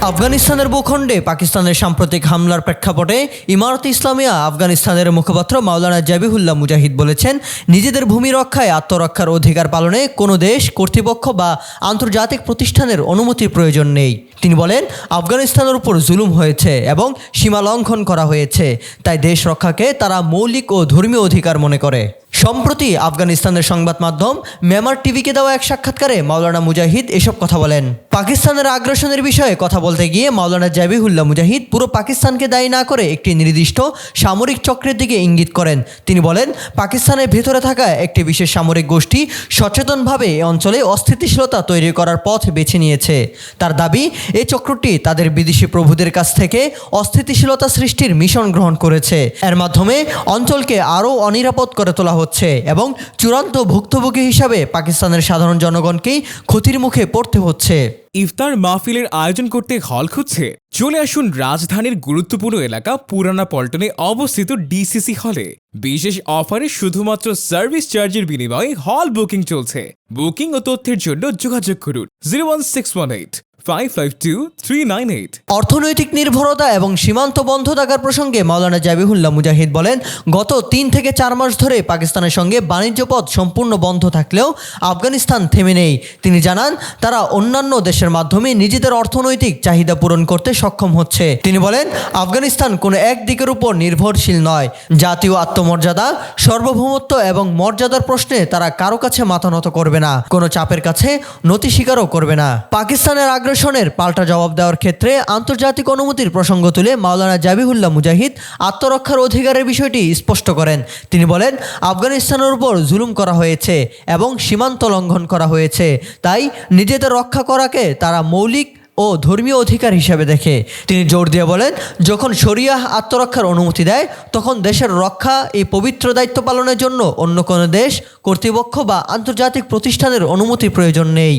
আফগানিস্তানের ভূখণ্ডে পাকিস্তানের সাম্প্রতিক হামলার প্রেক্ষাপটে ইমারতে ইসলামিয়া আফগানিস্তানের মুখপাত্র মাওলানা জাবিহুল্লাহ মুজাহিদ বলেছেন, নিজেদের ভূমি রক্ষায় আত্মরক্ষার অধিকার পালনে কোনো দেশ, কর্তৃপক্ষ বা আন্তর্জাতিক প্রতিষ্ঠানের অনুমতির প্রয়োজন নেই। তিনি বলেন, আফগানিস্তানের উপর জুলুম হয়েছে এবং সীমা লঙ্ঘন করা হয়েছে, তাই দেশ রক্ষাকে তারা মৌলিক ও ধর্মীয় অধিকার মনে করে। সম্প্রতি আফগানিস্তানের সংবাদ মাধ্যম মেমার টিভিকে দেওয়া এক সাক্ষাৎকারে মাওলানা মুজাহিদ এসব কথা বলেন। পাকিস্তানের আগ্রাসনের বিষয়ে কথা বলতে গিয়ে মাওলানা জাবিহুল্লাহ মুজাহিদ পুরো পাকিস্তানকে দায়ী না করে একটি নির্দিষ্ট সামরিক চক্রের দিকে ইঙ্গিত করেন। তিনি বলেন, পাকিস্তানের ভেতরে থাকা একটি বিশেষ সামরিক গোষ্ঠী সচেতনভাবে এ অঞ্চলে অস্থিতিশীলতা তৈরি করার পথ বেছে নিয়েছে। তার দাবি, এই চক্রটি তাদের বিদেশি প্রভুদের কাছ থেকে অস্থিতিশীলতা সৃষ্টির মিশন গ্রহণ করেছে। এর মাধ্যমে অঞ্চলকে আরও অনিরাপদ করে তোলা হচ্ছে এবং চূড়ান্ত ভুক্তভোগী হিসাবে পাকিস্তানের সাধারণ জনগণকেই ক্ষতির মুখে পড়তে হচ্ছে। ইফতার মাহফিলের আয়োজন করতে হল খুঁজছে? চলে আসুন রাজধানীর গুরুত্বপূর্ণ এলাকা পুরানা পল্টনে অবস্থিত ডিসিসি হলে। বিশেষ অফারে শুধুমাত্র সার্ভিস চার্জের বিনিময়ে হল বুকিং চলছে। বুকিং ও তথ্যের জন্য যোগাযোগ করুন 01618552398। অর্থনৈতিক নির্ভরতা এবং সীমান্ত বন্ধ থাকার প্রসঙ্গে মাওলানা জাবিহুল্লাহ মুজাহিদ বলেন, গত 3 থেকে 4 মাস ধরে পাকিস্তানের সঙ্গে বাণিজ্য পথ সম্পূর্ণ বন্ধ থাকলেও আফগানিস্তান থেমে নেই। তিনি জানান, তারা অন্যান্য দেশের মাধ্যমে নিজেদের অর্থনৈতিক চাহিদা পূরণ করতে সক্ষম হচ্ছে। তিনি বলেন, আফগানিস্তান কোনো এক দিকের উপর নির্ভরশীল নয়। জাতীয় আত্মমর্যাদা, সার্বভৌমত্ব এবং মর্যাদার প্রশ্নে তারা কারো কাছে মাথা নত করবে না, কোনো চাপের কাছে নতি স্বীকারও করবে না। পাকিস্তানের আগ্রাসনের পাল্টা জবাব দেওয়ার ক্ষেত্রে আন্তর্জাতিক অনুমতির প্রসঙ্গ তুলে মাওলানা জাবিহুল্লাহ মুজাহিদ আত্মরক্ষার অধিকারের বিষয়টি স্পষ্ট করেন। তিনি বলেন, আফগানিস্তানের উপর জুলুম করা হয়েছে এবং সীমান্ত লঙ্ঘন করা হয়েছে, তাই নিজেদের রক্ষা করাকে তারা মৌলিক ও ধর্মীয় অধিকার হিসেবে দেখে। তিনি জোর দিয়ে বলেন, যখন শরিয়াহ আত্মরক্ষার অনুমতি দেয়, তখন দেশের রক্ষা এই পবিত্র দায়িত্ব পালনের জন্য অন্য কোনো দেশ, কর্তৃপক্ষ বা আন্তর্জাতিক প্রতিষ্ঠানের অনুমতির প্রয়োজন নেই।